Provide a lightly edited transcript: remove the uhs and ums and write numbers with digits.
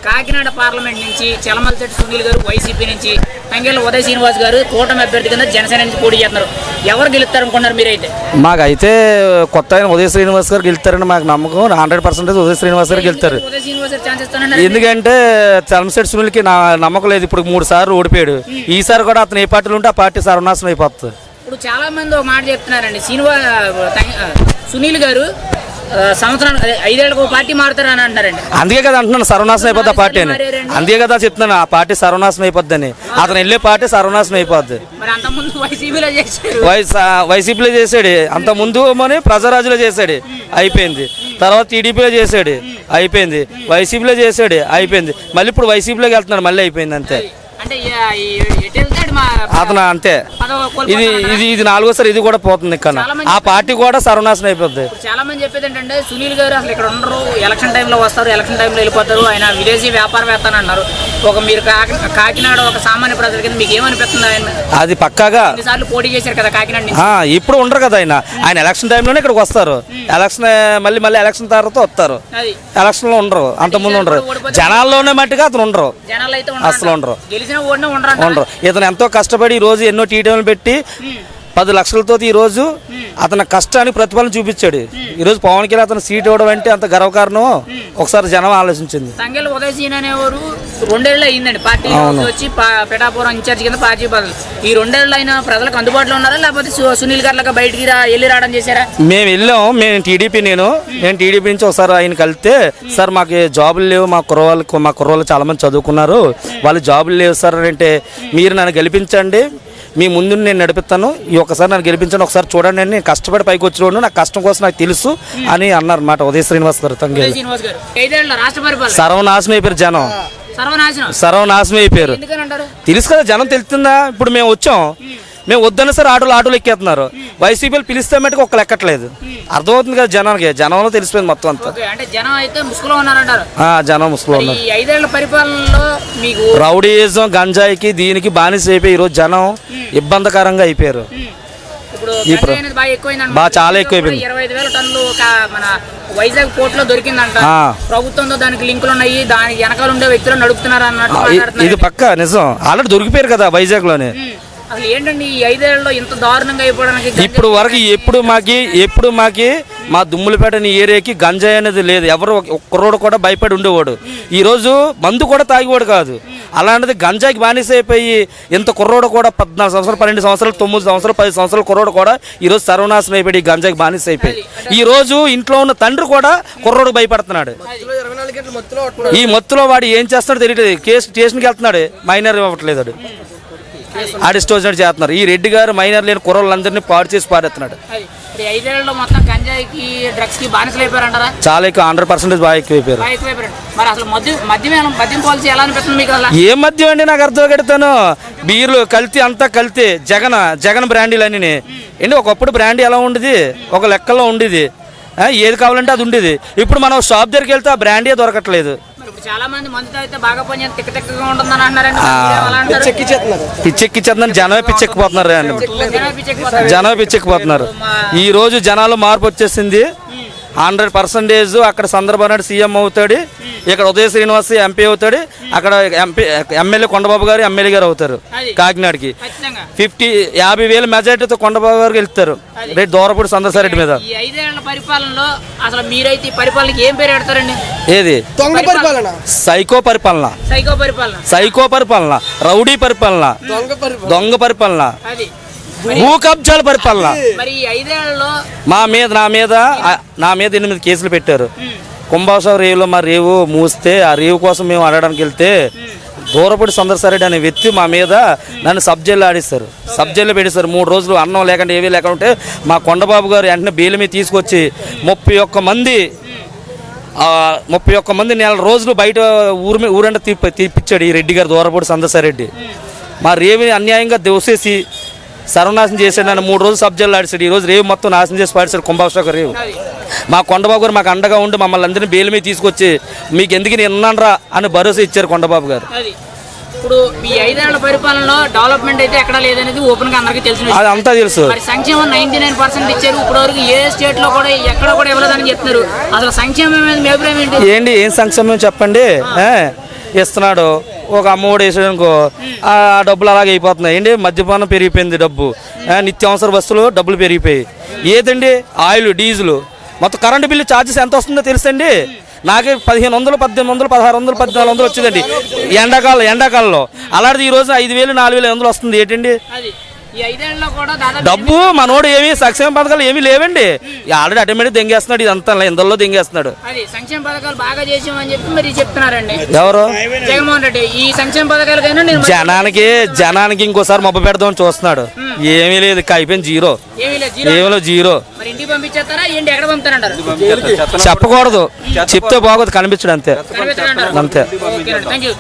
Kakinada parliament నుంచి చలమలశెట్టి సునీల్ గారు YCP నుంచి, తంగెళ్ళ ఉదయ్ శ్రీనివాస్ గారు కూటమి అభ్యర్థి కింద జనసేన నుంచి పోటీ చేస్తున్నారు. ఎవరు గెలుస్తారు అనుకున్నారు మీరైతే? మాకైతే కొత్త ఆయన ఉదయ్ శ్రీనివాస్ గారు గెలుస్తారని మాకు నమ్మకం. 100% ఉదయ్ శ్రీనివాస్ గారు గెలుస్తారు. ఉదయ్ శ్రీనివాస్ గారు ఛాన్స్ ఇస్తానన్నారు. ఎందుకంటే చలమలశెట్టి సునీల్కి నమ్మకం లేదు. ఇప్పుడు 3 సార్లు ఓడిపోయాడు. ఈసారి కూడా అతను ఏ పార్టీలో ఉంటే ఆ పార్టీ సర్వనాశనం అయిపోతుంది. ఇప్పుడు చాలా మంది ఒక మాట చెప్తున్నారండి, సునీల్ గారు సంవత్సరం 5 ఏళ్ళకు పార్టీ మారుతారని అంటారండి. అందుకే కదా అంటున్నాను సర్వనాశనం అయిపోద్ది ఆ పార్టీ అని. అందుకే కదా చెప్తున్నాను ఆ పార్టీ సర్వనాశనం అయిపోద్ది అని. అతను వెళ్ళే పార్టీ సర్వనాశనం అయిపోద్ది. వైసీపీలో చేశాడు, అంత ముందు మని ప్రజారాజులో చేశాడు, అయిపోయింది. తర్వాత టీడీపీలో చేశాడు, అయిపోయింది. వైసీపీలో చేశాడు, అయిపోయింది. మళ్ళీ ఇప్పుడు వైసీపీలోకి వెళ్తున్నాడు, మళ్ళీ అయిపోయింది. అంతే అతను అంతే. ఇది 4వసారి ఇది కూడా పోతుంది. ఇక్కడ ఆ పార్టీ కూడా సర్వనాశనం అయిపోద్ది. చాలా మంది చెప్పేది ఏంటంటే సునీల్ గారు అసలు ఇక్కడ ఉండరు, ఎలక్షన్ టైంలో వస్తారు, ఎలక్షన్ టైంలో వెళ్ళిపోతారు, ఆయన విదేశీ వ్యాపారవేత్త అని అన్నారు. మీరు కాకినాడ ఒక సామాన్య ప్రజల కింద మీకు ఏమనిపిస్తుంది? ఆయన అది పక్కాగా ఎన్నిసార్లు పోటీ చేశారు కదా కాకినాడ నుంచి. ఇప్పుడు ఉండరు కదా ఆయన ఎలక్షన్ టైంలోనే ఇక్కడికి వస్తారు. ఎలక్షన్ మళ్ళీ ఎలక్షన్ తర్వాత వస్తారు. ఎలక్షన్ లో ఉండరు, అంత ముందు ఉండరు. జనాల్లోనే మట్టిగా అతను ఉండరు, అసలు ఉండరు. ఉండరు. ఇతను ఎంతో కష్టపడి ఈ రోజు ఎన్నో టీటీఎంలు పెట్టి 10 లక్షలతో ఈ రోజు అతని కష్టానికి ప్రతిఫలం చూపించాడు. ఈ రోజు పవన్ కళ్యాణ్ అతను సీట్ ఇవ్వడం అంటే అంత గర్వకారణం ఒకసారి జనం ఆలోచించింది. తంగెళ్ళ ఉదయ్ సీన్ అనేవారు 2 ఏళ్ళు అయిందండి పార్టీ వచ్చి పిఠాపురం ఇన్ఛార్జ్ కింద పార్టీ బదులు. ఈ 2 ఏళ్ళు అయినా ప్రజలకు అందుబాటులో ఉన్నారా, లేకపోతే సునీల్ గారు బయటికి వెళ్ళి రావడం చేశారా? మేము వెళ్ళాం. నేను టీడీపీ నుంచి ఒకసారి ఆయన కలిస్తే, సార్ మాకు జాబులు లేవు, మా కుర్రోళ్ళు చాలా మంది చదువుకున్నారు, వాళ్ళు జాబులు లేవు సార్ అంటే, మీరు నన్ను గెలిపించండి, మీ ముందు నేను నడిపిస్తాను, ఈ ఒక్కసారి నన్ను గెలిపించాను, ఒకసారి చూడండి అని. నేను కష్టపడి పైకి వచ్చిన నాకు కష్టం కోసం నాకు తెలుసు అని అన్నారు మాట ఉదయ్ శ్రీనివాస్ గారు. సర్వనాశనం అయిపోయారు జనం, సర్వనాశనం అయిపోయారు. తెలుసు కదా జనం, తెలుస్తుందా? ఇప్పుడు మేము వచ్చాం, మేము వద్దన్న సరే ఆటోలు ఎక్కేస్తున్నారు. వైసీపీలు పిలిస్తే మటుకు ఒక్కరు ఎక్కట్లేదు. అర్థమవుతుంది కదా జనానికి, జనంలో తెలిసిపోయింది మొత్తం అంతా. జనం ముసుగులో ఉన్నారు. రౌడీయిజం గంజాయికి దీనికి బానిస అయిపోయి ఈరోజు జనం ఇబ్బందికరంగా అయిపోయారు. బాగా చాలా ఎక్కువైపోయింది. 25,000 టన్నులు వైజాగ్ పోర్ట్ లో దొరికిందంట. ప్రభుత్వంతో దానికి లింకులు ఉన్నాయి, దానికి వెనకాల ఉండే వ్యక్తులు నడుపుతున్నారు అన్నట్టు. ఇది పక్క నిజం. ఆల్రెడీ దొరికిపోయారు కదా వైజాగ్ లోనే. అసలు ఏంటండి ఈ 5 ఏళ్లలో ఇంత దారుణంగా అయిపోవడానికి? ఇప్పుడు వరకు ఎప్పుడు మాకి మా దుమ్ములపేట ఏరియాకి గంజాయి అనేది లేదు. ఎవరు ఒక్కరోడు కూడా భయపడి ఉండేవాడు. ఈ రోజు మందు కూడా తాగేవాడు కాదు. అలాంటిది గంజాయికి బానిస అయిపోయి ఇంత కుర్రోడు కూడా 14 సంవత్సరాలు, 12 సంవత్సరాలు, 9 సంవత్సరాలు, 10 సంవత్సరాలు కుర్రోడు కూడా ఈ రోజు సర్వనాశనం అయిపోయి గంజాయికి బానిస అయిపోయి ఈ రోజు ఇంట్లో ఉన్న తండ్రి కూడా కుర్రోడు భయపడుతున్నాడు. ఈ మత్తులో వాడు ఏం చేస్తున్నాడో తెలియట్లేదు. స్టేషన్కి వెళ్తున్నాడు, మైనర్ ఇవ్వట్లేదు, ఆడిస్టోజనట్ చేస్తున్నారు. ఈ రెడ్డి గారు మైనర్ లేని కుర్రోళ్ళందరినీ పాడు చేసి పారేస్తున్నాడు. చాలా ఎక్కువ, 100% బాగా ఎక్కువైపోయారు. ఏం మద్యం అండి నాకు అర్థం కడతాను. బీర్లు కల్తీ, అంతా కల్తీ. జగన్ బ్రాండీలు అన్నీ ఏంటి. ఒకప్పుడు బ్రాండీ ఎలా ఉండేది, ఒక లెక్కలో ఉండేది, ఏది కావాలంటే అది ఉండేది. ఇప్పుడు మనం షాప్ దగ్గరికి వెళ్తే ఆ బ్రాండీ దొరకట్లేదు. చాలా మంది మందు తాగితే బాగా పని తిక్కగా ఉంటుందని అంటున్నారండి. పిచ్చెక్కిచ్చేస్తున్నారు, జనమే పిచ్చెక్కిపోతున్నారు. ఈ రోజు జనాలు మార్పు వచ్చేసింది 100%. అక్కడ చంద్రబాబు నాయుడు సీఎం అవుతాడు, ఇక్కడ ఉదయ్ శ్రీనివాస్ ఎంపీ అవుతాడు, అక్కడ ఎమ్మెల్యే కొండబాబు గారు ఎమ్మెల్యే గారు అవుతారు. కాకినాడకి 50,000 మెజార్టీతో కొండబాబు గారు వెళ్తారు. రేపు దూరపూడి సందర్శారెడ్డి మీద. ఏది సైకో పరిపాలన, రౌడీ పరిపాలన, దొంగ పరిపాలన, భూ కబ్జాల పరిపాలన. నా మీద 8 కేసులు పెట్టారు. కుంభాషా రేవులో మా రేవు మూస్తే ఆ రేవు కోసం మేము అడగడానికి వెళ్తే దూరపూడి సందర్శారెడ్డి అనే వ్యక్తి మా మీద నన్ను సబ్ జైల్లో ఆడిస్తారు, సబ్ జైల్లో పెట్టేస్తారు. 3 రోజులు అన్నం లేకుండా ఏవీ లేకుండా ఉంటే మా కొండబాబు గారు వెంటనే బెయిల్ మీద తీసుకొచ్చి 31 మంది 4 రోజులు బయట ఊరంటే తీపిచ్చాడు ఈ రెడ్డి గారు, దూరపూడి సందర్శారెడ్డి. మా రేవుని అన్యాయంగా దోసేసి సర్వనాశనం చేశాడు. నన్ను 3 రోజులు సబ్ జైల్లో ఆడిస్తాడు. ఈ రోజు రేవు మొత్తం నాశనం చేసి పాడిస్తాడు కుంభాషా రేవు. మా కొండబాబు గారు మాకు అండగా ఉండి మమ్మల్ని అందరినీ బెయిల్ మీద తీసుకొచ్చి మీకు ఎందుకు నేను ఉన్నానరా అని భరోసా ఇచ్చారు కొండబాబు గారు. ఇప్పుడు ఈ 5 ఏళ్ల పరిపాలనలో డెవలప్మెంట్ అయితే ఎక్కడ లేదనేది ఓపెన్ గా అందరికీ తెలుసు. అది అంతా తెలుసు. సంక్షేమం 99% ఇచ్చారు. ఇప్పటి వరకు ఏ స్టేట్ లో కూడా ఎక్కడ కూడా ఇవ్వలేదని చెప్తున్నారు. అసలు సంక్షేమం మీ అభిప్రాయం ఏంటి? ఏం సంక్షేమం చెప్పండి. ఇస్తున్నాడు, ఒక అమ్మఒడి వేసాడనుకో ఆ డబ్బులు అలాగే అయిపోతున్నాయి. ఏంటి మద్యపానం పెరిగిపోయింది, డబ్బు నిత్యావసర వస్తువులు డబ్బులు పెరిగిపోయి, ఏదండి ఆయిల్ డీజిల్ మొత్తం కరెంటు బిల్లు ఛార్జెస్ ఎంత వస్తుందో తెలుసండి. నాకే 1500, 1800, 1600, 1400 వచ్చిందండి ఎండాకాలంలో. అలాంటిది ఈ రోజు 5000, 4500 వస్తుంది. ఏంటండి ఈ 5 ఏళ్లలో కూడా దాదాపు డబ్బు? మనోడు ఏమి సంక్షేమ పథకాలు ఏమీ లేవండి. ఆల్రెడీ ఆటోమేటిక్ దెంగేస్తున్నాడు, ఇదంతా ఇందులో దెంగేస్తున్నాడు. అది సంక్షేమ పథకాలు బాగా చేసామని చెప్పి మరి చెప్తున్నారండి ఎవరు? జగన్మోహన్ రెడ్డి. ఈ సంక్షేమ పథకాలకైనా నేను జనానికి ఇంకోసారి మొబ్బ పెడదామని చూస్తున్నాడు. ఏమీ లేదు, అయిపోయింది జీరో. ఏమీ జీరో. మరి ఇంటికి పంపించేస్తారా ఏంటి? ఎక్కడ పంపుతారంటారు? చెప్పకూడదు, చెప్తే బాగోదు, కనిపించడు అంతే. కనిపించారంటారు. అంతే. Okay, thank you.